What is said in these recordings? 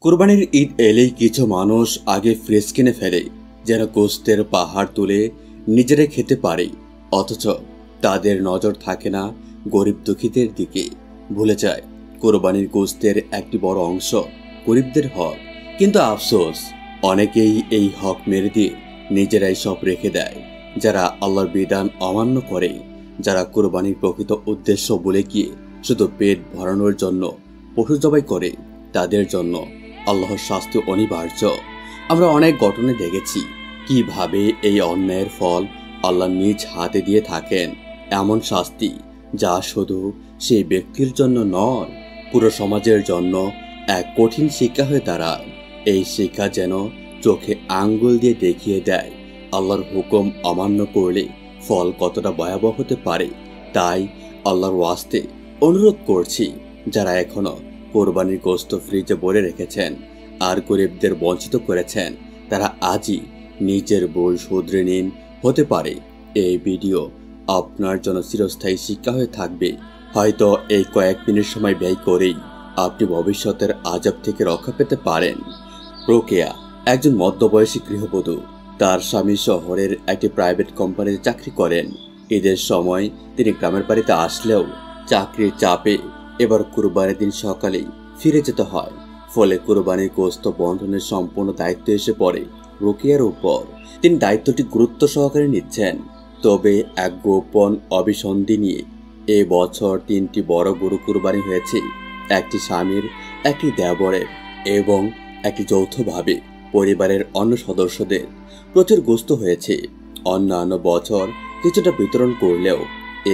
কুরবানির ঈদ এলেই কিছু মানুষ আগে ফ্রিজ কিনে ফেলে যেন গোশতের পাহাড় তুলে নিজেরাই খেতে পারে, অথচ তাদের নজর থাকে না গরিব দুঃখীদের দিকে। ভুলে যায় কুরবানির গোশতের একটি বড় অংশ গরিবদের হক। কিন্তু আফসোস, অনেকেই এই হক মেরে দিয়ে নিজেরাই সব রেখে দেয়। যারা আল্লাহর বিধান অমান্য করে, যারা কুরবানির প্রকৃত উদ্দেশ্য বলে গিয়ে শুধু পেট ভরানোর জন্য পশু জবাই করে, তাদের জন্য আল্লাহর শাস্তি অনিবার্য। আমরা অনেক ঘটনা দেখেছি কিভাবে এই অন্যায়ের ফল আল্লাহ নিজ হাতে দিয়ে থাকেন। এমন শাস্তি যা শুধু সেই ব্যক্তির জন্য নয়, পুরো সমাজের জন্য এক কঠিন শিক্ষা হয়ে দাঁড়ায়। এই শিক্ষা যেন চোখে আঙ্গুল দিয়ে দেখিয়ে দেয় আল্লাহর হুকুম অমান্য করলে ফল কতটা ভয়াবহ হতে পারে। তাই আল্লাহর ওয়াস্তে অনুরোধ করছি, যারা এখনো কোরবানির গোশত ফ্রিজে ভরে রেখেছেন আর গরিবদের বঞ্চিত করেছেন, তারা আজই নিজের ভুল শুধরে নিন। হতে পারে এই ভিডিও আপনার জন্য চিরস্থায়ী শিক্ষা হয়ে থাকবে। হয়তো এই কয়েক মিনিট সময় ব্যয় করেই আপনি ভবিষ্যতের আযাব থেকে রক্ষা পেতে পারেন। রোকেয়া একজন মধ্যবয়সী গৃহবধূ। তার স্বামী শহরের একটি প্রাইভেট কোম্পানিতে চাকরি করেন। ঈদের সময় তিনি গ্রামের বাড়িতে আসলেও চাকরির চাপে এবার কুরবানির দিন সকালেই ফিরে যেতে হয়। ফলে কুরবানির গোশত বন্টনের সম্পূর্ণ দায়িত্ব এসে পড়ে রোকেয়ার উপর। তিনি দায়িত্বটি গুরুত্ব সহকারে নিচ্ছেন। তবে এক গোপন অভিসন্ধি নিয়ে এ বছর 3টি বড় গরু কুরবানি হয়েছে, একটি স্বামীর, একটি দেবরের এবং একটি যৌথভাবে পরিবারের অন্য সদস্যদের। প্রচুর গোশত হয়েছে। অন্যান্য বছর কিছুটা বিতরণ করলেও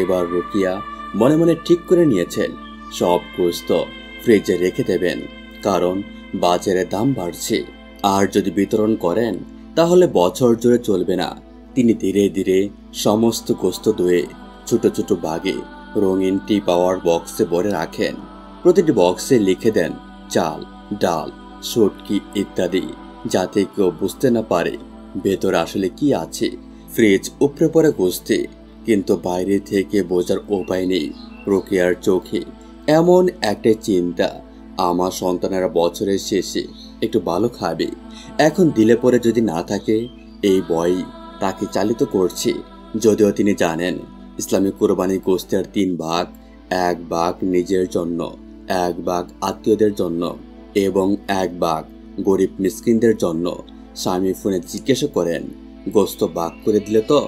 এবার রোকেয়া মনে মনে ঠিক করে নিয়েছেন সব গোশত ফ্রিজে রেখে দেবেন, কারণ বাজারে দাম বাড়ছে। আর যদি বিতরণ করেন তাহলে বছর জুড়ে চলবে না। তিনি ধীরে ধীরে সমস্ত গোশত ধুয়ে ছোট ছোট বাগে রঙিন টি পাওয়ার বক্সে ভরে রাখেন। প্রতিটি বক্সে লিখে দেন চাল, ডাল, শুটকি ইত্যাদি, যাতে কেউ বুঝতে না পারে ভেতরে আসলে কি আছে। ফ্রিজ উপরে পড়ে গোশতে, কিন্তু বাইরে থেকে বোঝার উপায় নেই। রোকেয়ার চোখে এমন একটা চিন্তা, আমার সন্তানেরা বছরের শেষে একটু ভালো খাবে। এখন দিলে পরে যদি না থাকে, এই ভয় তাকে চালিত করছে। যদিও তিনি জানেন ইসলামী কুরবানি গোশতের 3 ভাগ, 1 ভাগ নিজের জন্য, 1 ভাগ আত্মীয়দের জন্য এবং 1 ভাগ গরিব মিসকিনদের জন্য। স্বামী ফোনে জিজ্ঞাসা করেন, গোশত ভাগ করে দিলে তো?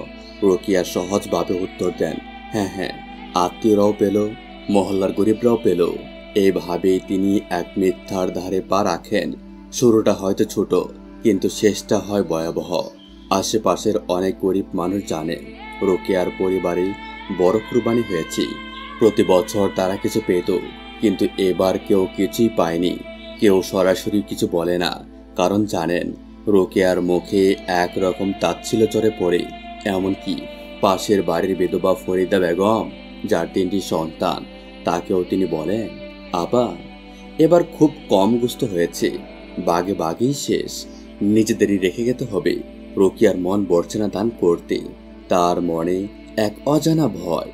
রোকেয়া সহজভাবে উত্তর দেন, হ্যাঁ হ্যাঁ, আত্মীয়রাও পেল, মহল্লার গরিবরাও পেল। এইভাবেই তিনি এক মিথ্যার ধারে পা রাখেন। শুরুটা হয়তো ছোট, কিন্তু শেষটা হয় ভয়াবহ। আশেপাশের অনেক গরিব মানুষ জানে রোকেয়ার পরিবারে বড় কুরবানি হয়েছে। প্রতি বছর তারা কিছু পেত, কিন্তু এবার কেউ কিছুই পায়নি। কেউ সরাসরি কিছু বলে না, কারণ জানেন রোকেয়ার মুখে একরকম তাচ্ছিল্য চড়ে পড়ে। এমনকি পাশের বাড়ির বিধবা ফরিদা বেগম, যার 3টি সন্তান, তাকেও তিনি বলেন, আপা এবার খুব কম গোশত হয়েছে, বাগে বাগেই শেষ, নিজেদেরই রেখে যেতে হবে। রোকেয়ার মন বলছে না দান করতে। তার মনে এক অজানা ভয়,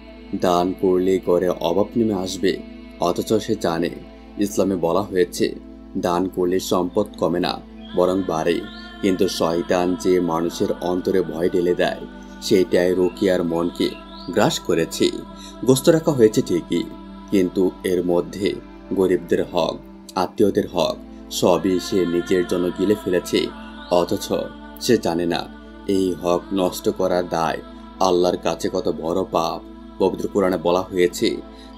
দান করলে করে অভাব নেমে আসবে। অথচ সে জানে ইসলামে বলা হয়েছে দান করলে সম্পদ কমে না, বরং বাড়ে। কিন্তু শয়তান যে মানুষের অন্তরে ভয় ঢেলে দেয়, সেটাই রোকেয়ার মনকে গ্রাস করেছে। গোশত রাখা হয়েছে ঠিকই, কিন্তু এর মধ্যে গরিবদের হক, আত্মীয়দের হক সবই সে নিজের জন্য গিলে ফেলেছে। অথচ সে জানে না এই হক নষ্ট করার দায় আল্লাহর কাছে কত বড় পাপ। পবিত্র কোরআনে বলা হয়েছে,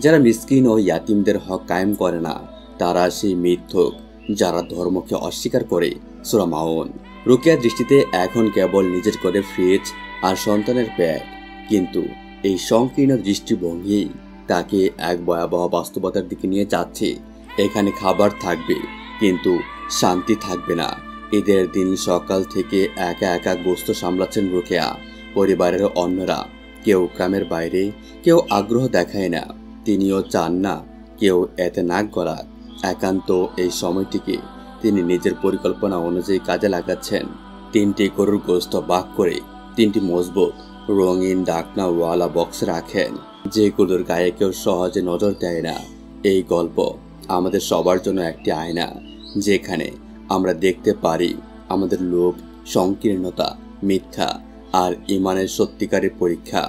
যারা মিসকিন ও ইয়াতিমদের হক কায়েম করে না, তারা সেই মিথ্যুক যারা ধর্মকে অস্বীকার করে। সূরা মাউন। রোকেয়ার দৃষ্টিতে এখন কেবল নিজের ঘরে ফ্রিজ আর সন্তানের পেট, কিন্তু এই সংকীর্ণ দৃষ্টিভঙ্গি তাকে এক ভয়াবহ বাস্তবতার দিকে নিয়ে যাচ্ছে। এখানে খাবার থাকবে, কিন্তু শান্তি থাকবে না। ঈদের দিন সকাল থেকে একা একা গোশত সামলাচ্ছেন রোকেয়া। পরিবারের অন্যরা কেউ গ্রামের বাইরে, কেউ আগ্রহ দেখায় না। তিনিও চান না কেউ এতে নাক গলাক। একান্ত এই সময়টিকে তিনি নিজের পরিকল্পনা অনুযায়ী কাজে লাগাচ্ছেন। 3টি গরুর গোশত ভাগ করে 3টি মজবুত রঙিন ঢাকনাওয়ালা বক্সে রাখেন, যেগুলোর গায়ে কেউ সহজে নজর দেয় না। এই গল্প আমাদের সবার জন্য একটি আয়না। যেখানে আমরা দেখতে পারি আমাদের লোভ, সংকীর্ণতা, মিথ্যা আর ইমানের সত্যিকারের পরীক্ষা।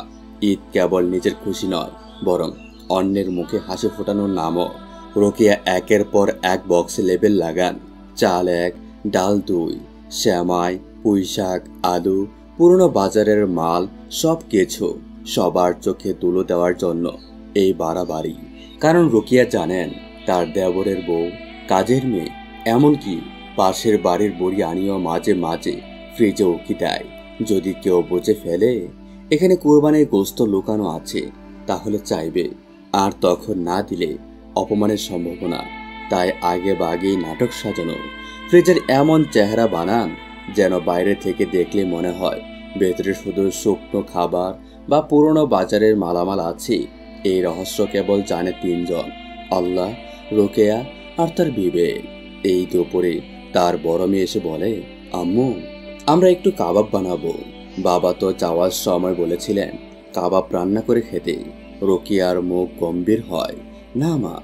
ঈদ কেবল নিজের খুশি নয়, বরং অন্যের মুখে হাসি ফোটানোর নামও। রোকেয়া একের পর এক বক্সে লেবেল লাগান। চাল 1, ডাল 2, শ্যামাই, পুঁইশাক, আলু, পুরনো বাজারের মাল, সব কিছু সবার চোখে তুলো দেওয়ার জন্য এই বাড়াবাড়ি। কারণ রোকেয়া জানেন তার দেবরের বউ, কাজের মেয়ে, এমনকি পাশের বাড়ির বুড়ি আনিও মাঝে মাঝে ফ্রিজে উকি দেয়। যদি কেউ বুঝে ফেলে এখানে কোরবানির গোশত লুকানো আছে, তাহলে চাইবে, আর তখন না দিলে অপমানের সম্ভাবনা। তাই আগে বাগেই নাটক সাজানো। ফ্রিজের এমন চেহারা বানান যেন বাইরে থেকে দেখলে মনে হয় ভেতরে শুধু শুকনো খাবার বা পুরনো বাজারের মালামাল আছে। এই রহস্য কেবল জানে 3 জন, আল্লাহ, রোকেয়া আর তার বিবেক। এই দুপুরে তার বড় মেয়ে এসে বলে, আম্মু, আমরা একটু কাবাব বানাবো। বাবা তো যাওয়ার সময় বলেছিলেন কাবাব রান্না করে খেতে। রোকেয়ার মুখ গম্ভীর হয়, না মা,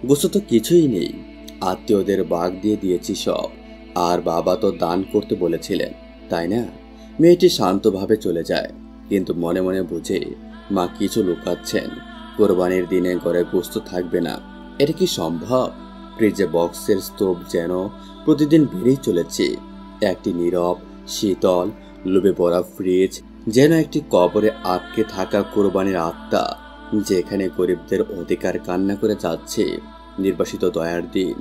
গোশত তো কিছুই নেই, আত্মীয়দের ভাগ দিয়ে দিয়েছি সব। আর বাবা তো দান করতে বলেছিলেন, তাই না? মেয়েটি শান্তভাবে চলে যায়, কিন্তু মনে মনে বুঝে মা কিছু লুকাচ্ছেন। কোরবানির দিনে ঘরে গোশত থাকবে না, এটা কি সম্ভব? ফ্রিজে বক্সের স্তূপ যেন প্রতিদিন বেড়েই চলেছে। একটি নীরব, শীতল, লোভে ভরা ফ্রিজ যেন একটি কবরে আটকে থাকা কোরবানির আত্মা, যেখানে গরিবদের অধিকার কান্না করে যাচ্ছে। নির্বাসিত দয়ার দিন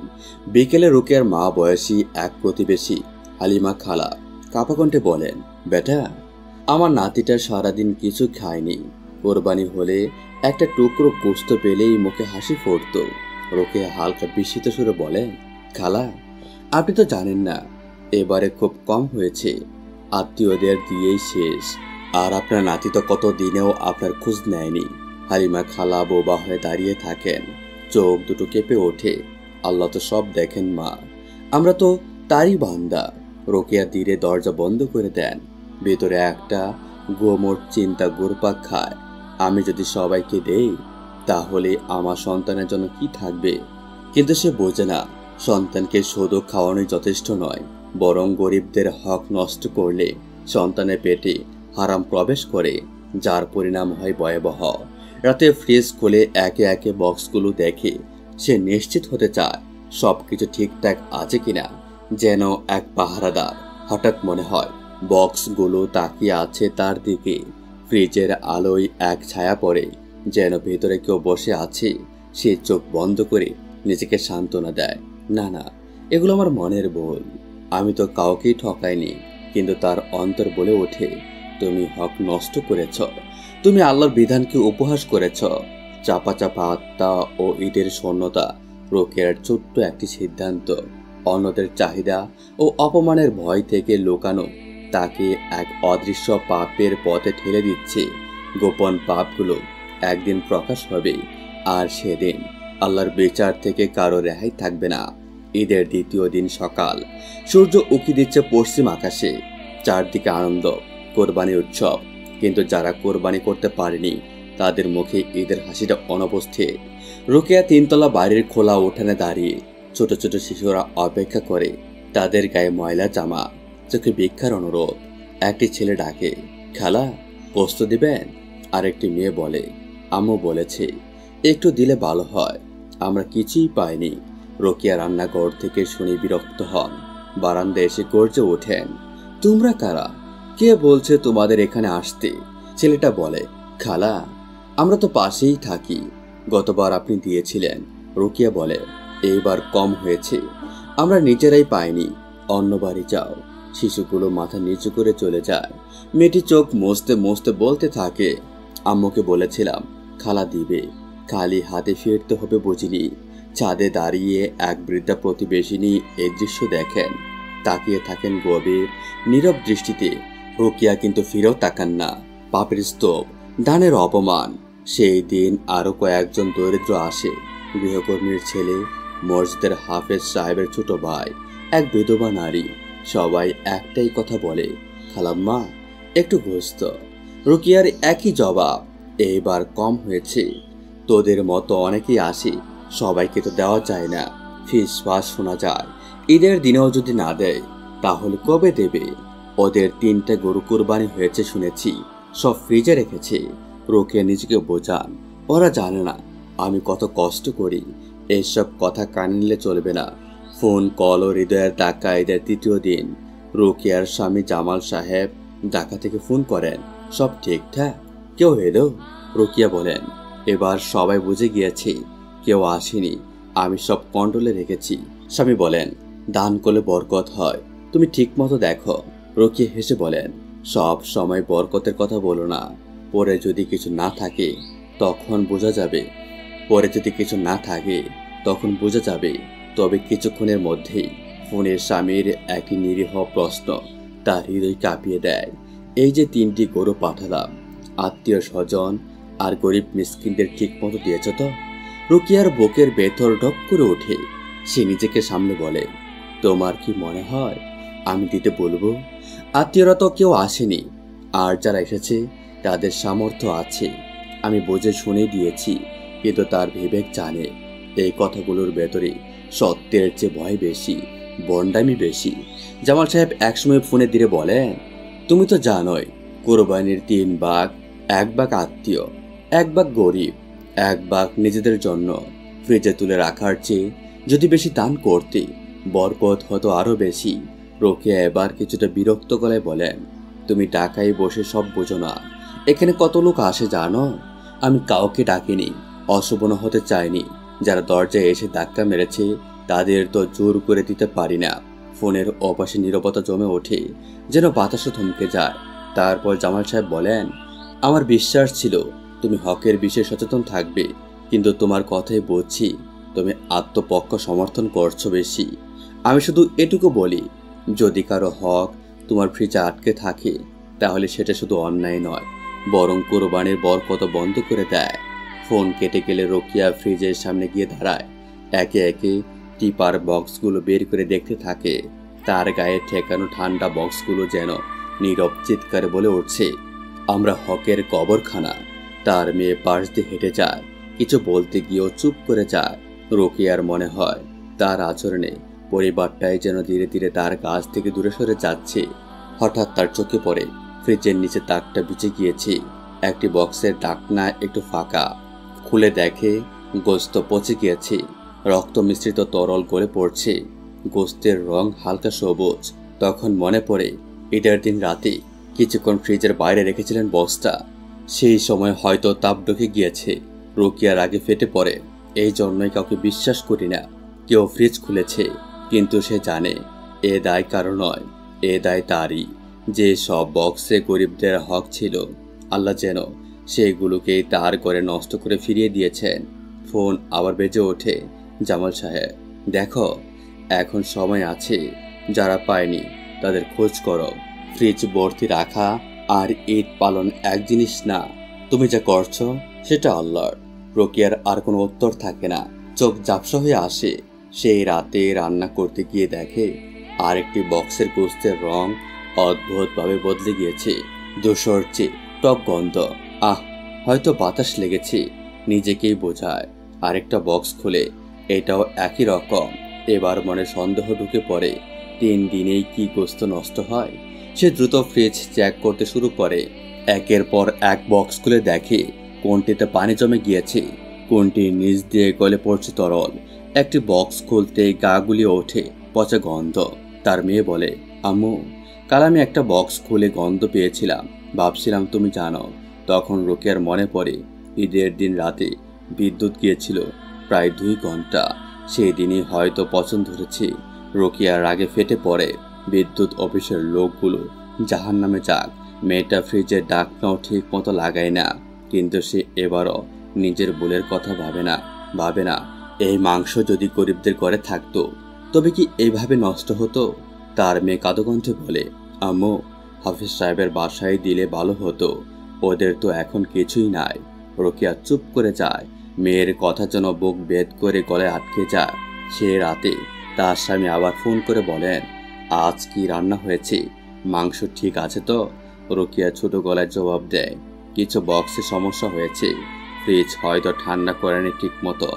বিকেলে রোকেয়ার মা বয়সী এক প্রতিবেশী হালিমা খালা কাঁপা কণ্ঠে বলেন, বেটা, আমার নাতিটা সারাদিন কিছু খায়নি, কোরবানি হলে একটা টুকরো গোশত পেলেই মুখে হাসি ফুটত। রোকেয়া হালকা বিস্মিত সুরে বলে, খালা, আপনি তো জানেন না, এবারে খুব কম হয়েছে, আত্মীয়দের দিয়েই শেষ। আর আপনার নাতি তো কত দিনেও আপনার খোঁজ নেয়নি। হালিমা খালা বোবা হয়ে দাঁড়িয়ে থাকেন, চোখ দুটো কেঁপে ওঠে। আল্লাহ তো সব দেখেন মা, আমরা তো তারই বান্দা। রোকেয়া ধীরে দরজা বন্ধ করে দেন। ভেতরে একটা গোমর চিন্তা ঘুরপাক খায়, আমি যদি সবাইকে দেই তাহলে আমার সন্তানের জন্য কি থাকবে? কিন্তু সে বোঝে না, সন্তানকে শুধু খাওয়ানোই যথেষ্ট নয়, বরং গরিবদের হক নষ্ট করলে সন্তানের পেটে হারাম প্রবেশ করে, যার পরিণাম হয় ভয়াবহ। রাতে ফ্রিজ খুলে একে একে বক্সগুলো দেখে সে নিশ্চিত হতে চায় সবকিছু ঠিকঠাক আছে কিনা, যেন এক পাহারাদার। হঠাৎ মনে হয় বক্সগুলো তাকিয়ে আছে তার দিকে। ফ্রিজের আলোয় এক ছায়া পড়ে, যেন ভেতরে কেউ বসে আছে। সে চোখ বন্ধ করে নিজেকে সান্ত্বনা দেয়, না না, এগুলো আমার মনের ভুল, আমি তো কাউকেই ঠকাইনি। কিন্তু তার অন্তর বলে ওঠে, তুমি হক নষ্ট করেছ, তুমি আল্লাহর বিধানকে উপহাস করেছ। চাপা চাপা আত্মা ও ঈদের শূন্যতা। রোকেয়ার ছোট্ট একটি সিদ্ধান্ত, অন্যদের চাহিদা ও অপমানের ভয় থেকে লুকানো, তাকে এক অদৃশ্য পাপের পথে ঠেলে দিচ্ছে। গোপন পাপগুলো একদিন প্রকাশ হবে, আর সেদিন আল্লাহর বিচার থেকে কারো রেহাই থাকবে না। ঈদের দ্বিতীয় দিন সকাল, সূর্য উঁকি দিচ্ছে পশ্চিম আকাশে, চারদিকে আনন্দ, কোরবানি উৎসব। কিন্তু যারা কোরবানি করতে পারেনি তাদের মুখে ঈদের হাসিটা অনুপস্থিত। রোকেয়া 3 তলা বাড়ির খোলা উঠানে দাঁড়িয়ে ছোট ছোট শিশুরা অপেক্ষা করে, তাদের গায়ে ময়লা জামা, চোখে ভিক্ষার অনুরোধ। একটি ছেলে ডাকে, খালা, গোশত দিবেন? আরেকটি মেয়ে বলে, আম্মু বলেছে একটু দিলে ভালো হয়, আমরা কিছুই পাইনি। রোকেয়া রান্নাঘর থেকে শুনে বিরক্ত হন, বারান্দায় এসে গর্জে ওঠেন, তোমরা কারা? কে বলছে তোমাদের এখানে আসতে? ছেলেটা বলে, খালা, আমরা তো পাশেই থাকি, গতবার আপনি দিয়েছিলেন। রোকেয়া বলে, এইবার কম হয়েছে, আমরা নিজেরাই পাইনি, অন্য বাড়ি যাও। শিশুগুলো মাথা নিচু করে চলে যায়। মেয়েটি চোখ মুছতে মুছতে বলতে থাকে, আম্মুকে বলেছিলাম খালা দিবে, খালি হাতে ফিরতে হবে বুঝিনি। ছাদে দাঁড়িয়ে এক বৃদ্ধা প্রতিবেশিনী এই দৃশ্য দেখেন, তাকিয়ে থাকেন গভীর নীরব দৃষ্টিতে। রোকেয়া কিন্তু ফিরেও তাকান না। পাপের স্তূপ, দানের অপমান। সেই দিন আরো কয়েকজন দরিদ্র আসে, গৃহকর্মীর ছেলে, মসজিদের হাফেজ সাহেবের ছোট ভাই, এক বিধবা নারী। সবাই একটাই কথা বলে, খালাম্মা, একটু গোশত। রোকেয়ার একই জবাব, এইবার কম হয়েছে, তোদের মতো অনেকেই আসে, সবাইকে তো দেওয়া যায় না। ফিসফাস শোনা যায়, ঈদের দিনেও যদি না দেয় তাহলে কবে দেবে? ওদের 3টা গরু কুরবানি হয়েছে শুনেছি, সব ফ্রিজে রেখেছে। রোকেয়া নিজেকে বোঝান, ওরা জানে না আমি কত কষ্ট করি। এইসব কথা কানে নিলে চলবে না। ফোন কল ও হৃদয়ের ধাক্কা। ঈদের 3য় দিন রোকেয়ার স্বামী জামাল সাহেব ঢাকা থেকে ফোন করেন, সব ঠিকঠাক? কেউ এলো? রোকেয়া বলেন, এবার সবাই বুঝে গিয়েছে কেউ আসেনি, আমি সব কন্ট্রোলে রেখেছি। স্বামী বলেন, দান করলে বরকত হয়, তুমি ঠিক মতো দেখো। রোকেয়া হেসে বলেন, সব সময় বরকতের কথা বলো না, পরে যদি কিছু না থাকে তখন বোঝা যাবে। তবে কিছুক্ষণের মধ্যেই ফোনের স্বামীর একটি নিরীহ প্রশ্ন তার হৃদয় কাঁপিয়ে দেয়। এই যে 3টি গরু পাঠালাম, আত্মীয় স্বজন আর গরিব মিসকিনদের ঠিক মতো দিয়েছ তো? রোকেয়ার বুকের ভেতর ঢক করে ওঠে। সে নিজেকে সামনে বলে, তোমার কি মনে হয় আমি দিতে বলবো? আত্মীয়রা তো কেউ আসেনি, আর যারা এসেছে তাদের সামর্থ্য আছে, আমি বুঝে শুনে দিয়েছি। কিন্তু তার বিবেক জানে এই কথাগুলোর ভেতরে সত্যের চেয়ে ভয় বেশি, বন্ডামি বেশি। জামাল সাহেব একসময় ফোনে দিয়ে বলেন, তুমি তো জানোই কোরবানির 3 ভাগ, 1 ভাগ আত্মীয়, 1 ভাগ গরিব, 1 ভাগ নিজেদের জন্য। ফ্রিজে তুলে রাখার চেয়ে যদি বেশি দান করতে বরকত হতো আরো বেশি। রোকেয়া এবার কিছুটা বিরক্ত গলায় বলেন, তুমি ঢাকায় বসে সব বোঝো না। এখানে কত লোক আসে জানো? আমি কাউকে ডাকিনি, অশোভন হতে চাইনি। যারা দরজায় এসে ধাক্কা মেরেছে তাদের তো জোর করে দিতে পারি না। ফোনের ওপাশে নীরবতা জমে ওঠে, যেন বাতাসও থমকে যায়। তারপর জামাল সাহেব বলেন, আমার বিশ্বাস ছিল তুমি হকের বিষয়ে সচেতন থাকবে, কিন্তু তোমার কথাই বুঝছি তুমি আত্মপক্ষ সমর্থন করছো বেশি। আমি শুধু এটুকু বলি, যদি কারো হক তোমার ফ্রিজে আটকে থাকে তাহলে সেটা শুধু অন্যায় নয়, বরং কোরবানির বরকত বন্ধ করে দেয়। ফোন কেটে গেলে রোকেয়া ফ্রিজের সামনে গিয়ে দাঁড়ায়। একে একে টিপার বক্সগুলো বের করে দেখতে থাকে। তার গায়ে ঠেকানো ঠান্ডা বক্সগুলো যেন নীরব চিৎকারে বলে উঠছে, আমরা হকের কবরখানা। তার মেয়ে পাশ দিয়ে হেঁটে যায়, কিছু বলতে গিয়েও চুপ করে যায়। রোকেয়ার মনে হয় তার আচরণে পরিবারটাই যেন ধীরে ধীরে তার কাছ থেকে দূরে সরে যাচ্ছে। হঠাৎ তার চোখে পড়ে ফ্রিজের নিচে তাকটা বিছে গিয়েছে। একটি বক্সের ঢাকনা একটু ফাঁকা। খুলে দেখে গোস্ত পচে গিয়েছে, রক্ত মিশ্রিত তরল গলে পড়ছে। গোস্তের রং হালকা সবুজ। তখন মনে পড়ে ঈদের দিন রাতে কিছুক্ষণ ফ্রিজের বাইরে রেখেছিলেন বক্সটা। সেই সময় হয়তো তাপ ঢুকে গিয়েছে। রোকেয়ার আগে ফেটে পড়ে। এই জন্যই কাউকে বিশ্বাস করি না। কেউ ফ্রিজ খুলেছে, কিন্তু সে জানে এ দায় কারো নয়, এ দায় তারই। যে সব বক্সে গরিবদের হক ছিল, আল্লাহ যেন সেগুলোকেই তার করে নষ্ট করে ফিরিয়ে দিয়েছেন। ফোন আবার বেজে ওঠে। জামাল সাহেব, দেখো এখন সময় আছে, যারা পায়নি তাদের খোঁজ করো। ফ্রিজ ভর্তি রাখা আর ঈদ পালন এক জিনিস না। তুমি যা করছো সেটা আল্লাহর। রোকেয়ার আর কোনো উত্তর থাকে না, চোখ ঝাপসা হয়ে আসে। সেই রাতে রান্না করতে গিয়ে দেখে আরেকটি বক্সের গোস্তের রং অদ্ভুতভাবে বদলে গিয়েছে। ধূসর চেয়ে টক গন্ধ। হয়তো বাতাস লেগেছে, নিজেকেই বোঝায়। আরেকটা বক্স খুলে এটাও একই রকম। এবার মনে সন্দেহ ঢুকে পড়ে, 3 দিনেই কি গোস্ত নষ্ট হয়? সে দ্রুত ফ্রিজ চেক করতে শুরু করে। একের পর এক বক্স খুলে দেখে কোনটিতে পানি জমে গিয়েছে, কোনটির নিচ দিয়ে গলে পড়ছে তরল। একটি বক্স খুলতেই গা গুলিয়ে ওঠে পচা গন্ধ। তার মেয়ে বলে, আম্মু, কাল আমি একটা বক্স খুলে গন্ধ পেয়েছিলাম, ভাবছিলাম তুমি জানো। তখন রোকেয়ার মনে পড়ে ঈদের দিন রাতে বিদ্যুৎ গিয়েছিল প্রায় 2 ঘন্টা। সেই দিনই হয়তো পছন্দ ধরেছে। রোকেয়ার রাগে ফেটে পড়ে। বিদ্যুৎ অফিসের লোকগুলো জাহান্নামে যাক, মেয়েটা ফ্রিজের ঢাকনাও ঠিক মতো লাগায় না। কিন্তু সে এবারও নিজের ভুলের কথা ভাবে না। এই মাংস যদি গরিবদের ঘরে থাকতো তবে কি এইভাবে নষ্ট হতো? তার মেয়ে কাঁদোকণ্ঠে বলে, আম্মু, হাফিজ সাহেবের বাসায় দিলে ভালো হতো, ওদের তো এখন কিছুই নাই। রোকেয়া চুপ করে যায়। মেয়ের কথা যেন বুক বেদ করে গলায় আটকে যায়। সে রাতে তার স্বামী আবার ফোন করে বলেন, আজ কি রান্না হয়েছে? মাংস ঠিক আছে তো? রোকেয়া ছোট গলায় জবাব দেয়, কিছু বক্সে সমস্যা হয়েছে, ফ্রিজ হয়তো ঠান্ডা করেনি ঠিক মতো।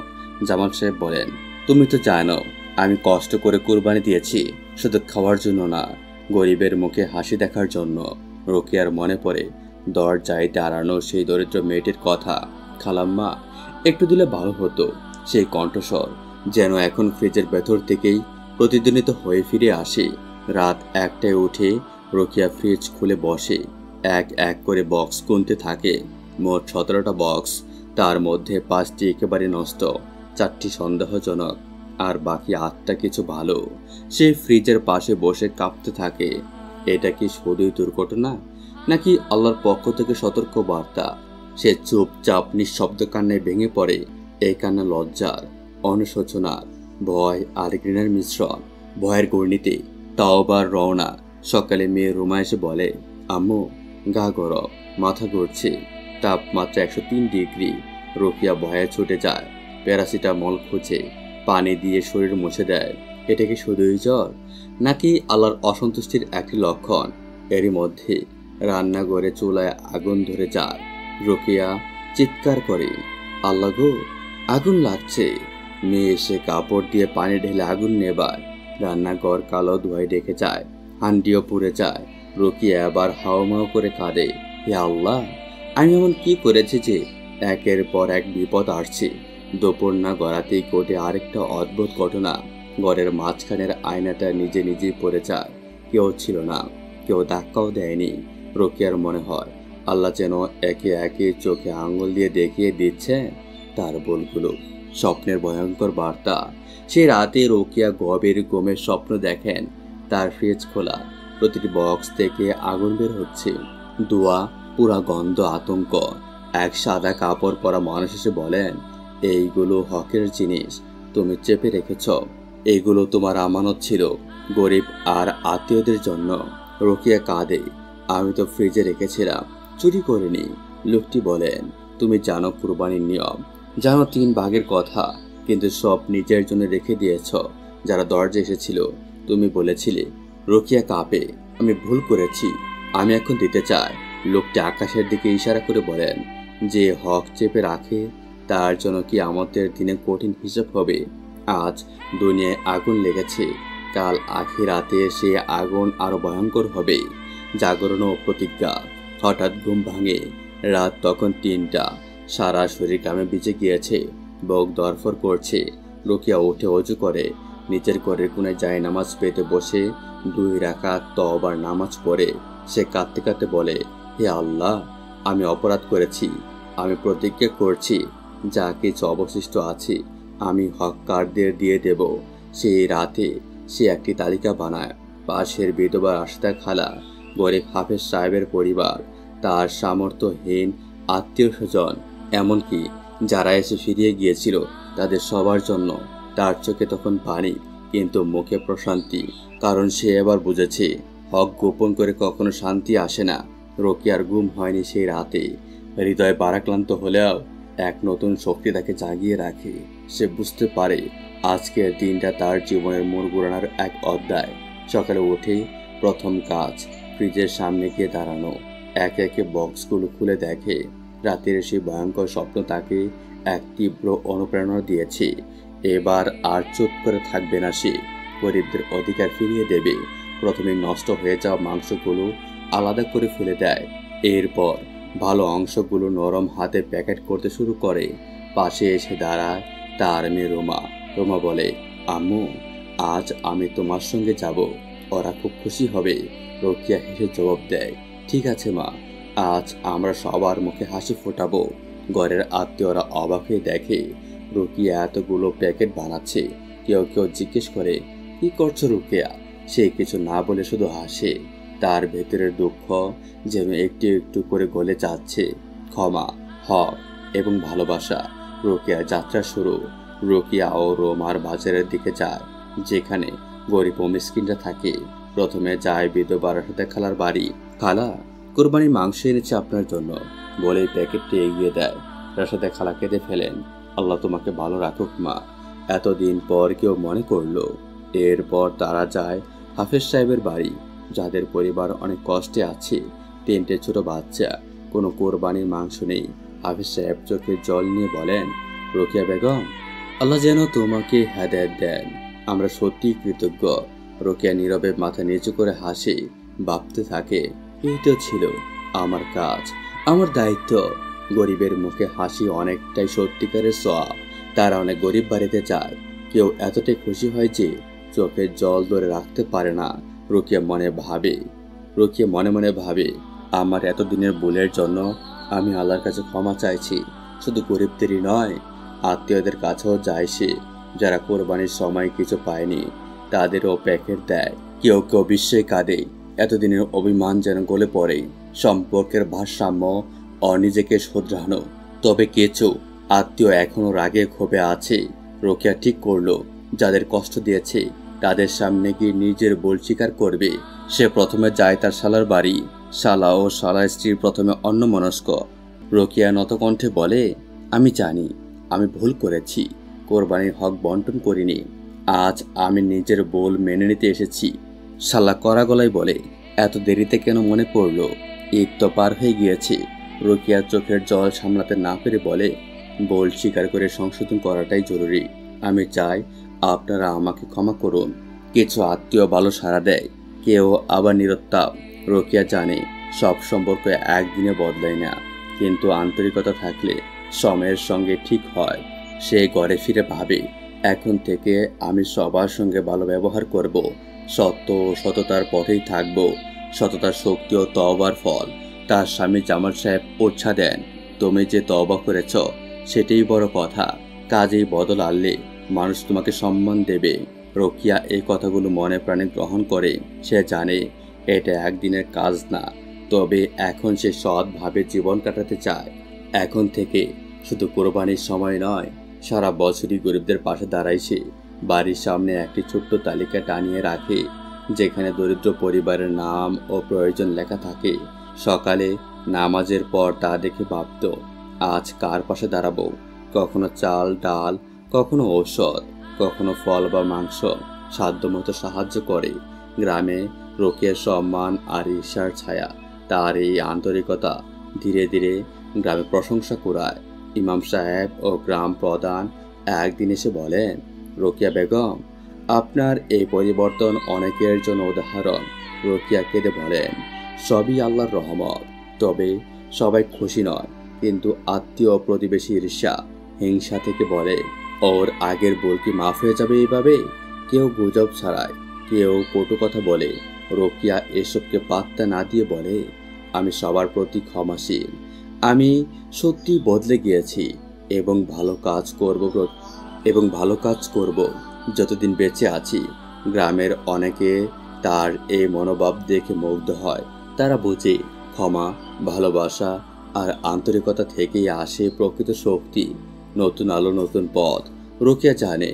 জামাল সাহেব বলেন, তুমি তো জানো আমি কষ্ট করে কুরবানি দিয়েছি, শুধু খাওয়ার জন্য না, গরিবের মুখে হাসি দেখার জন্য। রোকেয়ার মনে পড়ে দরজায় দাঁড়ানো সেই দরিদ্র মেয়েটির কথা। খালাম্মা, একটু দিলে ভালো হতো। সেই কণ্ঠস্বর যেন এখন ফ্রিজের ভেতর থেকেই প্রতিদিনিত হয়ে ফিরে আসে। রাত 1টায় উঠে রোকেয়া ফ্রিজ খুলে বসে, এক এক করে বক্স গুনতে থাকে। মোট 17টা বক্স, তার মধ্যে 5টি একেবারে নষ্ট, 4টি সন্দেহজনক, আর বাকি 8টা কিছু ভালো। সে ফ্রিজের পাশে বসে কাঁপতে থাকে। এটা কি শুধুই দুর্ঘটনা, নাকি আল্লাহর পক্ষ থেকে সতর্ক বার্তা? সে চুপচাপ নিঃশব্দ কান্নায় ভেঙে পড়ে। এই কান্না লজ্জার, অনুশোচনার, ভয় আর ঘৃণার মিশ্রণ। ভয়ের ঘূর্ণিতে তাওবার রওনা। সকালে মেয়ে রুমা এসে বলে, আম্মু, গা গরম, মাথা ঘুরছে, তাপমাত্রা 103 ডিগ্রি। রোকেয়া ভয়ে ছুটে যায়, প্যারাসিটামল খুঁজে পানি দিয়ে শরীর মুছে দেয়। এটা কি শুধুই জ্বর, নাকি আল্লাহর অসন্তুষ্টির একটি লক্ষণ? এরই মধ্যে রান্নাঘরে চুলায় আগুন ধরে যায়। রোকেয়া চিৎকার করে, আল্লাহ গো, আগুন লাগছে। মেয়ে এসে কাপড় দিয়ে পানি ঢেলে আগুন নেবায়। রান্নাঘর কালো ধোঁয়ায় ডেকে যায়, হান্ডিও পুড়ে যায়। রোকেয়া আবার হাওমাও করে কাঁদে, হে আল্লাহ, আমি এমন কি করেছি যে একের পর এক বিপদ আসছে। দুপুর না গড়াতেই ঘটে আরেকটা অদ্ভুত ঘটনা। ঘরের মাঝখানের আয়নাটা নিজে নিজেই পড়ে যায়। কেউ ছিল না, কেউ ধাক্কাও দেয়নি। রোকেয়ার মনে হয় আল্লাহ যেন একে একে চোখে আঙুল দিয়ে দেখিয়ে দিচ্ছে তার ভুলগুলো। স্বপ্নের ভয়ঙ্কর বার্তা। সেই রাতে রোকেয়া গভীর ঘুমের স্বপ্ন দেখেন। তার ফ্রিজ খোলা, প্রতিটি বক্স থেকে আগুন বের হচ্ছে, ধোঁয়া, পুরা গন্ধ, আতঙ্ক। এক সাদা কাপড় পরা মানুষ এসে বলেন, এইগুলো হকের জিনিস, তুমি চেপে রেখেছ। এইগুলো তোমার আমানত ছিল, গরিব আর আত্মীয়দের জন্য। রোকেয়া কাঁদে, আমি তো ফ্রিজে রেখেছিলাম, চুরি করিনি। লোকটি বলেন, তুমি জানো কুরবানির নিয়ম, জানো 3 ভাগের কথা, কিন্তু সব নিজের জন্য রেখে দিয়েছ। যারা দরজা এসেছিল, তুমি বলেছিলে। রোকেয়া কাঁপে, আমি ভুল করেছি, আমি এখন দিতে চাই। লোকটি আকাশের দিকে ইশারা করে বলেন, যে হক চেপে রাখে তার জন্য কি আমাদের দিনে কঠিন হিসাব হবে। আজ দুনিয়ায় আগুন লেগেছে, কাল আখিরাতে সে আগুন আরো ভয়ঙ্কর হবে। জাগরণ ও প্রতিজ্ঞা। হঠাৎ ঘুম ভাঙে। রাত তখন 3টা। সারা শরীর ঘামে ভিজে গিয়েছে, বুক দরফর করছে। রোকেয়া উঠে অজু করে, নিচের ঘরের কোণায় যায় নামাজ পেতে বসে 2 রাকাত তওবার নামাজ পড়ে সে কাঁদতে কাঁদতে বলে, হে আল্লাহ, আমি অপরাধ করেছি। আমি প্রতিজ্ঞা করছি, যা কিছু অবশিষ্ট আছে আমি হককারদের দিয়ে দেব। সেই রাতে সে একটি তালিকা বানায়। পাশের বিধবা রাশিদা খালা, গরিব হাফেজ সাহেবের পরিবার, তার সামর্থ্যহীন আত্মীয় স্বজন, এমনকি যারা এসে ফিরিয়ে গিয়েছিল তাদের সবার জন্য। তার চোখে তখন পানি, কিন্তু মুখে প্রশান্তি, কারণ সে এবার বুঝেছে হক গোপন করে কখনো শান্তি আসে না। রোকেয়ার ঘুম হয়নি সেই রাতে। হৃদয় ভারাক্রান্ত হলেও এক নতুন শক্তি তাকে জাগিয়ে রাখে। সে বুঝতে পারে আজকের দিনটা তার জীবনের মোড় ঘোরানোর এক অধ্যায়। সকালে উঠে প্রথম কাজ ফ্রিজের সামনে গিয়ে দাঁড়ানো। একে একে বক্সগুলো খুলে দেখে। রাতের সেই ভয়ঙ্কর স্বপ্ন তাকে এক তীব্র অনুপ্রেরণা দিয়েছে। এবার আর চুপ করে থাকবে না সে, গরিবদের অধিকার ফিরিয়ে দেবে। প্রথমে নষ্ট হয়ে যাওয়া মাংসগুলো আলাদা করে ফেলে দেয়, এরপর ভালো অংশগুলো নরম হাতে প্যাকেট করতে শুরু করে। পাশে এসে দাঁড়ায় তার মেয়ে রোমা। রোমা বলে, আম্মু, আজ আমি তোমার সঙ্গে যাব, ওরা খুব খুশি হবে। রোকেয়া হেসে জবাব দেয়, ঠিক আছে মা, আজ আমরা সবার মুখে হাসি ফোটাবো। ঘরের আত্মীয়রা অবাক হয়ে দেখে রোকেয়া এতগুলো প্যাকেট বানাচ্ছে। কেউ কেউ জিজ্ঞেস করে, কি করছো রোকেয়া? সে কিছু না বলে শুধু হাসে। তার ভেতরের দুঃখ যেন একটু একটু করে গলে যাচ্ছে। ক্ষমা, হক এবং ভালোবাসা। রোকেয়ার যাত্রা শুরু। রোকেয়া ও রোমার বাজারের দিকে যায়, যেখানে গরিব ও মিসকিনরা থাকে। প্রথমে যায় বিধবা রাশিদা খালার বাড়ি। খালা, কোরবানির মাংস এনেছে আপনার জন্য, বলেই প্যাকেটটি এগিয়ে দেয়। রাশিদা খালা কেঁদে ফেলেন, আল্লাহ তোমাকে ভালো রাখুক মা, এতদিন পর কেউ মনে করলো। এরপর তারা যায় হাফেজ সাহেবের বাড়ি, যাদের পরিবার অনেক কষ্টে আছে। 3টে ছোট বাচ্চা, কোনো কোরবানির মাংস নেই। হাফেজ সাহেব চোখে জল নিয়ে বলেন, রোকেয়া বেগম, আল্লাহ যেন তোমাকে হেদায়েত দেন। আমরা সত্যিই কৃতজ্ঞ। রোকেয়া নীরবে মাথা নিচু করে হাসে, ভাবতে থাকে, এই তো ছিল আমার কাজ, আমার দায়িত্ব। গরিবের মুখে হাসি অনেকটাই সত্যিকারের সওয়াব। তারা অনেক গরিব বাড়িতে যায়, কেউ এতটাই খুশি হয় যে চোখের জল ধরে রাখতে পারে না। রোকেয়া মনে মনে ভাবে, আমার এতদিনের ভুলের জন্য আমি আল্লাহর কাছে ক্ষমা চাইছি। শুধু গরিবদেরই নয়, আত্মীয়দের কাছেও যায় সে, যারা কোরবানির সময় কিছু পায়নি, তাদেরও প্যাকেট দেয়। কেউ কেউ বিস্ময়ে কাঁদে, এতদিনের অভিমান যেন গলে পড়ে। সম্পর্কের ভারসাম্য ও নিজেকে শোধরানো। তবে কিছু আত্মীয় এখনো রাগে ক্ষোভে আছে। রোকেয়া ঠিক করলো, যাদের কষ্ট দিয়েছে তাদের সামনে গিয়ে নিজের ভুল স্বীকার করবে। সে প্রথমে যায় তার শালার বাড়ি। শালা ও শালার স্ত্রী প্রথমে অন্যমনস্ক। রোকেয়া নত কণ্ঠে বলে, আমি জানি আমি ভুল করেছি, কোরবানির হক বন্টন করিনি। আজ আমি নিজের ভুল মেনে নিতে এসেছি। শালা কড়া গলায় বলে, এত দেরিতে কেন মনে পড়লো? ঈদ তো পার হয়ে গিয়েছে। রোকেয়া চোখের জল সামলাতে না পেরে বলে, ভুল স্বীকার করে সংশোধন করাটাই জরুরি। আমি চাই আপনারা আমাকে ক্ষমা করুন। কিছু আত্মীয় ভালো সাড়া দেয়, কেউ আবার নিরুত্তাপ। রোকেয়া জানে সব সম্পর্ক একদিনে বদলায় না, কিন্তু আন্তরিকতা থাকলে সময়ের সঙ্গে ঠিক হয়। সে ঘরে ফিরে ভাবে, এখন থেকে আমি সবার সঙ্গে ভালো ব্যবহার করব, সত্য ও সততার পথেই থাকব। সততার শক্তি ও তওবার ফল। তার স্বামী জামাল সাহেব উৎসাহ দেন, তুমি যে তওবা করেছ সেটাই বড় কথা। কাজেই বদল আনলে মানুষ তোমাকে সম্মান দেবে। রোকেয়া এই কথাগুলো মনে প্রাণে গ্রহণ করে। সে জানে এটা একদিনের কাজ না, তবে এখন সে সৎভাবে জীবন কাটাতে চায়। এখন থেকে শুধু কোরবানির সময় নয়, সারা বছরই গরিবদের পাশে দাঁড়ায় সে। বাড়ির সামনে একটি ছোট্ট তালিকা টানিয়ে রাখে, যেখানে দরিদ্র পরিবারের নাম ও প্রয়োজন লেখা থাকে। সকালে নামাজের পর তা দেখে ভাবত, আজ কার পাশে দাঁড়াবো। কখনো চাল ডাল, কখনো ঔষধ, কখনো ফল বা মাংস সাধ্যমতো সাহায্য করে। গ্রামে রোকেয়ার সম্মান আর ঈর্ষার ছায়া। তার এই আন্তরিকতা ধীরে ধীরে গ্রামে প্রশংসা কুড়ায়। ইমাম সাহেব ও গ্রাম প্রধান একদিন এসে বলেন, রোকেয়া বেগম, আপনার এই পরিবর্তন অনেকের জন্য উদাহরণ। রোকেয়া কেঁদে বলেন, সবই আল্লাহর রহমত। তবে সবাই খুশি নয়, কিন্তু আত্মীয় ও প্রতিবেশী ঈর্ষা হিংসা থেকে বলে, ওর আগের ভুল কি মাফ হয়ে যাবে এইভাবে? কেউ গুজব ছড়ায়, কেউ কটু কথা বলে। রোকেয়া এসবকে পাত্তা না দিয়ে বলে, আমি সবার প্রতি ক্ষমাশীল। আমি সত্যি বদলে গিয়েছি এবং ভালো কাজ করব যতদিন বেঁচে আছি। গ্রামের অনেকে তার এই মনোভাব দেখে মুগ্ধ হয়। তারা বোঝে ক্ষমা, ভালোবাসা আর আন্তরিকতা থেকেই আসে প্রকৃত শক্তি। নতুন আলো, নতুন পথ। রোকেয়া জানে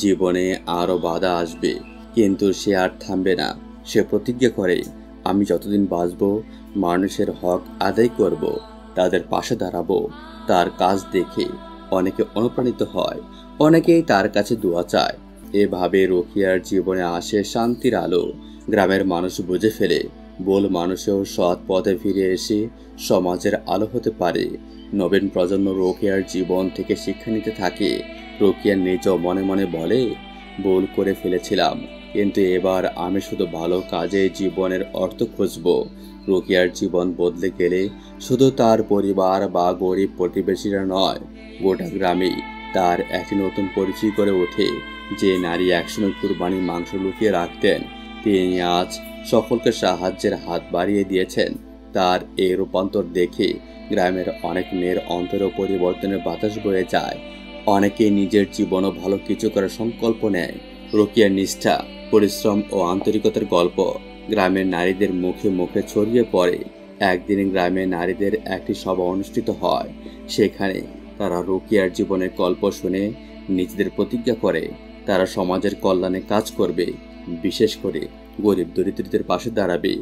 জীবনে আরও বাধা আসবে, কিন্তু সে আর থামবে না। সে প্রতিজ্ঞা করে, আমি যতদিন বাঁচব মানুষের হক আদায় করব, তাদের পাশে দাঁড়াবো। তার কাজ দেখে অনেকে অনুপ্রাণিত হয়, অনেকেই তার কাছে দোয়া চায়। এভাবে রোকেয়ার জীবনে আসে শান্তির আলো। গ্রামের মানুষ বুঝে ফেলে, ভুল মানুষেও সৎ পথে ফিরে এসে সমাজের আলো হতে পারে। নবীন প্রজন্ম রোকেয়ার জীবন থেকে শিক্ষা নিতে থাকে। রোকেয়া নিজেও মনে মনে বলে, ভুল করে ফেলেছিলাম, কিন্তু এবার আমি শুধু ভালো কাজে জীবনের অর্থ খুঁজব। রোকেয়ার জীবন বদলে গেলে শুধু তার পরিবার বা গরিব প্রতিবেশীরা নয়, গোটা গ্রামেই তার একটি নতুন পরিচয় করে ওঠে। যে নারী একসময় কুরবানির মাংস লুকিয়ে রাখতেন, তিনি আজ সকলকে সাহায্যের হাত বাড়িয়ে দিয়েছেন। তার এই রূপান্তর দেখে গ্রামের অনেক মেয়ের অন্তরেও পরিবর্তনের বাতাস বয়ে যায়। অনেকেই নিজের জীবনও ভালো কিছু করার সংকল্প নেয়। রোকেয়ার নিষ্ঠা, পরিশ্রম ও আন্তরিকতার গল্প গ্রামের নারীদের মুখে মুখে ছড়িয়ে পড়ে। একদিন গ্রামের নারীদের একটি সভা অনুষ্ঠিত হয়। সেখানে তারা রোকেয়ার জীবনের গল্প শুনে নিজেদের প্রতিজ্ঞা করে তারা সমাজের কল্যাণে কাজ করবে, বিশেষ করে গরিব দরিদ্রদের পাশে দাঁড়াবে।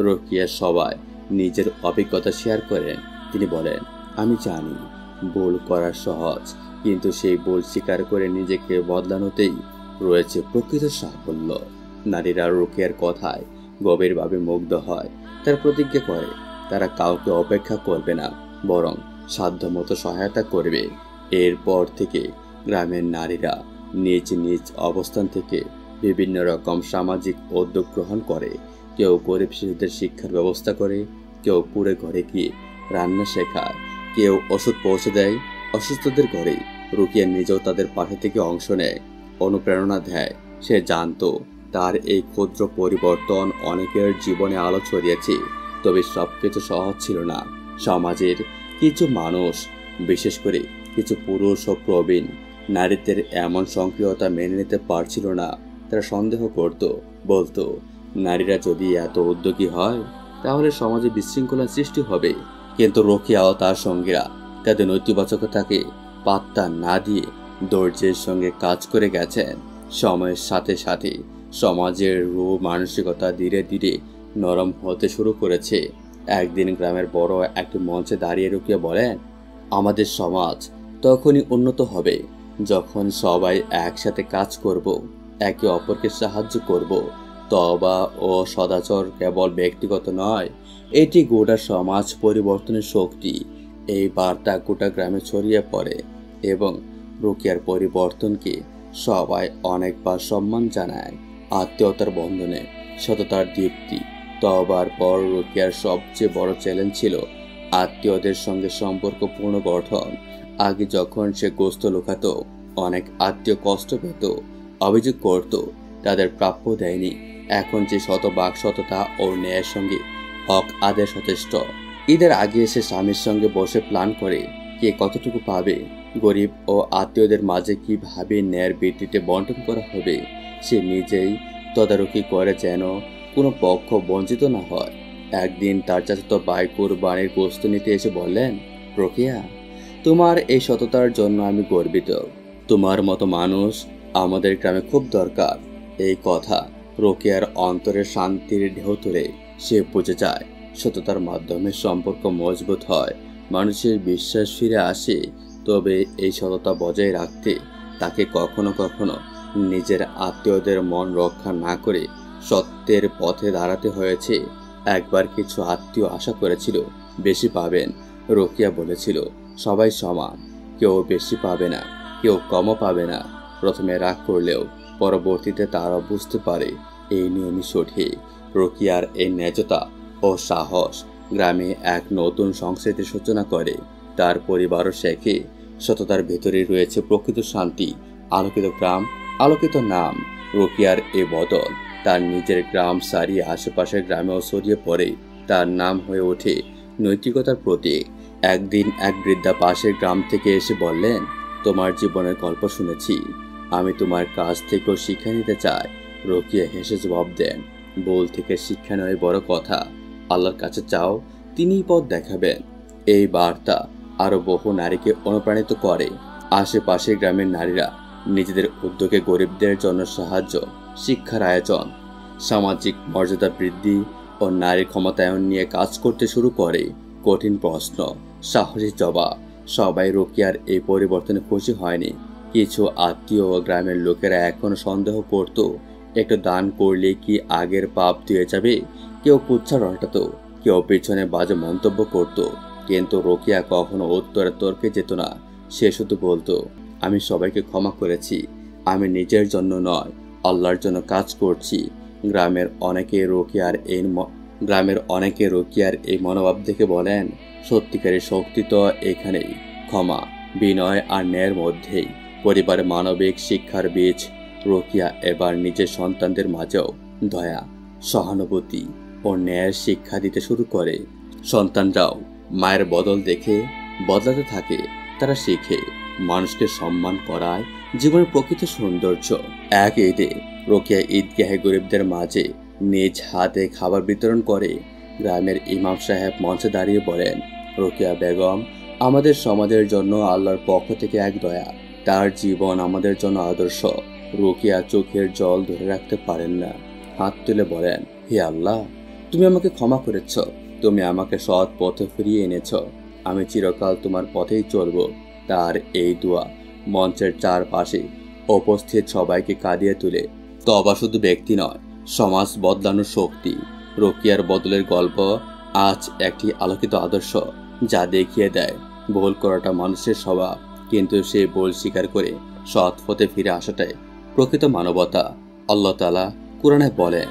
রোকেয়া সবাই নিজের অভিজ্ঞতা শেয়ার করেন। তিনি বলেন, আমি জানি ভুল করা সহজ, কিন্তু সেই ভুল স্বীকার করে নিজেকে বদলানোতেই রয়েছে প্রকৃত সাফল্য। নারীরা রোকেয়ার কথায় গভীরভাবে মুগ্ধ হয়। তারা প্রতিজ্ঞা করে তারা কাউকে অপেক্ষা করবে না, বরং সাধ্যমতো সহায়তা করবে। এরপর থেকে গ্রামের নারীরা নিজ নিজ অবস্থান থেকে বিভিন্ন রকম সামাজিক উদ্যোগ গ্রহণ করে। কেউ গরিব শিশুদের শিক্ষার ব্যবস্থা করে, কেউ পুরে ঘরে গিয়ে রান্না শেখায়, কেউ ওষুধ পৌঁছে দেয় অসুস্থদের ঘরে। রুকিয়া নিজেও তাদের পাশে থেকে অংশ নেয়, অনুপ্রেরণা দেয়। সে জানতো তার এই ক্ষুদ্র পরিবর্তন অনেকের জীবনে আলো ছড়িয়েছে, তবে সবকিছু সহজ ছিল না। সমাজের কিছু মানুষ, বিশেষ করে কিছু পুরুষ ও প্রবীণ নারীদের এমন সক্রিয়তা মেনে নিতে পারছিল না। তারা সন্দেহ করত, বলতো, নারীরা যদি এত উদ্যোগী হয় তাহলে সমাজে বিশৃঙ্খলা সৃষ্টি হবে। কিন্তু রুকিয়া ও তার সঙ্গীরা তাদের নৈতিকতাকে পাত্তা না দিয়ে ধৈর্যের সঙ্গে কাজ করে গেছেন। সময়ের সাথে সাথে সমাজের রূপ মানসিকতা ধীরে ধীরে নরম হতে শুরু করেছে। একদিন গ্রামের বড় একটি মঞ্চে দাঁড়িয়ে রুকিয়া বলেন, আমাদের সমাজ তখনই উন্নত হবে যখন সবাই একসাথে কাজ করব, একে অপরকে সাহায্য করব। তওবা ও সদাচর কেবল ব্যক্তিগত নয়, এটি গোটা সমাজ পরিবর্তনের শক্তি। এই বার্তা গোটা গ্রামে ছড়িয়ে পড়ে এবং রুকিয়ার পরিবর্তনকে সবাই অনেকবার সম্মান জানায়। আত্মীয়তার বন্ধনে সততার দীপ্তি। তওবার পর রুকিয়ার সবচেয়ে বড় চ্যালেঞ্জ ছিল আত্মীয়দের সঙ্গে সম্পর্ক পুনর্গঠন। আগে যখন সে গোস্ত লুকাতো, অনেক আত্মীয় কষ্ট পেত, অভিযোগ করত তাদের প্রাপ্য দেয়নি। এখন যে শতভাগ সততা ও ন্যায়ের সঙ্গে হক আদায় সচেষ্ট। ঈদের আগে এসে স্বামীর সঙ্গে বসে প্ল্যান করে কে কতটুকু পাবে, গরিব ও আত্মীয়দের মাঝে কিভাবে ন্যায়ের ভিত্তিতে বন্টন করা হবে। সে নিজেই তদারকি করে যেন কোনো পক্ষ বঞ্চিত না হয়। একদিন তার চাচাতো ভাই কুরবানির গোশত নিতে এসে বললেন, রুকিয়া, তোমার এই সততার জন্য আমি গর্বিত। তোমার মতো মানুষ আমাদের গ্রামে খুব দরকার। এই কথা রুকিয়ার অন্তরে শান্তির ঢেউ তোলে। সে বুঝে যায় সততার মাধ্যমে সম্পর্ক মজবুত হয়, মানুষের বিশ্বাস ফিরে আসে। তবে এই সততা বজায় রাখতে তাকে কখনো কখনো নিজের আত্মীয়দের মন রক্ষা না করে সত্যের পথে দাঁড়াতে হয়েছে। একবার কিছু আত্মীয় আশা করেছিল বেশি পাবেন। রুকিয়া বলেছিল, সবাই সমান, কেউ বেশি পাবে না, কেউ কমও পাবে না। প্রথমে রাগ করলেও পরবর্তীতে তারা বুঝতে পারে এই নিয়মই সঠিক। রুকিয়ার এই ন্যায্যতা ও সাহস গ্রামে এক নতুন সংস্কৃতির সূচনা করে। তার পরিবারও শেখে সততার ভেতরে রয়েছে প্রকৃত শান্তি। আলোকিত গ্রাম, আলোকিত নাম। রুকিয়ার এ বদল তার নিজের গ্রাম সারিয়ে আশেপাশের গ্রামেও ছড়িয়ে পড়ে। তার নাম হয়ে ওঠে নৈতিকতার প্রতীক। একদিন এক বৃদ্ধা পাশের গ্রাম থেকে এসে বললেন, তোমার জীবনের গল্প শুনেছি, আমি তোমার কাছ থেকেও শিক্ষা নিতে চাই। রুকিয়া হেসে জবাব দেন, ভুল থেকে শিক্ষা নয় বড় কথা, আল্লাহর কাছে চাও, তিনিই পথ দেখাবেন। এই বার্তা আরো বহু নারীকে অনুপ্রাণিত করে। আশেপাশের গ্রামের নারীরা নিজেদের উদ্যোগে গরিবদের জন্য সাহায্য, শিক্ষার আয়োজন, সামাজিক মর্যাদা বৃদ্ধি ও নারী ক্ষমতায়ন নিয়ে কাজ করতে শুরু করে। কঠিন প্রশ্ন, সাহসী জবাব। সবাই রুকিয়ার এই পরিবর্তনে খুশি হয়নি। কিছু আত্মীয় ও গ্রামের লোকেরা এখনো সন্দেহ করত, একটু দান করলে কি আগের পাপ ধুয়ে যাবে। কেউ কুচ্ছা রটাত, কেউ পেছনে বাজে মন্তব্য করত। কিন্তু রুকিয়া কখনো উত্তরে তর্কে যেত না। সে শুধু বলতো, আমি সবাইকে ক্ষমা করেছি, আমি নিজের জন্য নয়, আল্লাহর জন্য কাজ করছি। গ্রামের অনেকে রুকিয়ার এই মনোভাব দেখে বলেন, সত্যিকারের শক্তি তো এখানেই, ক্ষমা, বিনয় আর ন্যায়ের মধ্যেই। পরিবারে মানবিক শিক্ষার বীজ। রুকিয়া এবার নিজের সন্তানদের মাঝেও দয়া, সহানুভূতি ও ন্যায়ের শিক্ষা দিতে শুরু করে। সন্তানরাও মায়ের বদল দেখে বদলাতে থাকে। তারা শিখে মানুষকে সম্মান করায় জীবনের প্রকৃত সৌন্দর্য। এক ঈদে রুকিয়া ঈদগাহে গরিবদের মাঝে নিজ হাতে খাবার বিতরণ করে। গ্রামের ইমাম সাহেব মঞ্চে দাঁড়িয়ে বলেন, রুকিয়া বেগম আমাদের সমাজের জন্য আল্লাহর পক্ষ থেকে এক দয়া, তার জীবন আমাদের জন্য আদর্শ। রুকিয়া চোখের জল ধরে রাখতে পারেন না, হাত তুলে বলেন, হে আল্লাহ, তুমি আমাকে ক্ষমা করেছ, তুমি আমাকে সৎ পথে ফিরিয়ে এনেছ, আমি চিরকাল তোমার পথেই চলব। তার এই দোয়া মঞ্চের চারপাশে উপস্থিত সবাইকে কাঁদিয়ে তুলে। তওবা শুধু ব্যক্তি নয়, সমাজ বদলানোর শক্তি। রুকিয়ার বদলের গল্প আজ একটি আলোকিত আদর্শ, যা দেখিয়ে দেয় ভুল করাটা মানুষের স্বভাব, কিন্তু সে ভুল স্বীকার করে সৎ পথে ফিরে আসাটাই প্রকৃত মানবতা। আল্লাহ তাআলা কুরআনে বলেন,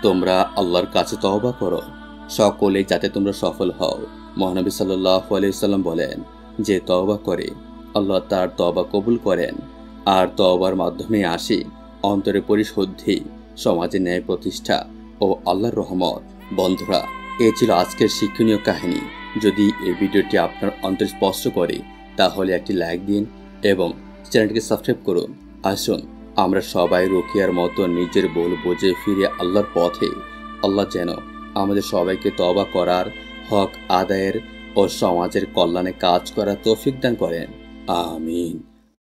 তোমরা আল্লাহর কাছে তওবা করো সকলেই যাতে তোমরা সফল হও। মহানবী সাল্লাল্লাহু আলাইহি সাল্লাম বলেন, যে তওবা করে আল্লাহ তার তওবা কবুল করেন। আর তওবার মাধ্যমে আসে অন্তরে পরিশুদ্ধি, সমাজে ন্যায় প্রতিষ্ঠা ও আল্লাহর রহমত। বন্ধুরা, এই ছিল আজকের শিক্ষণীয় কাহিনী। যদি এই ভিডিওটি আপনার অন্তর স্পর্শ করে তাহলে একটি লাইক দিন এবং চ্যানেলটিকে সাবস্ক্রাইব করুন। আসুন আমরা সবাই রোকেয়ার মতো নিজের ভুল বুঝে ফিরে আল্লাহর পথে। আল্লাহ যেন আমাদের সবাইকে তওবা করার, হক আদায়ের ও সমাজের কল্যাণে কাজ করার তৌফিক দান করেন। আমিন।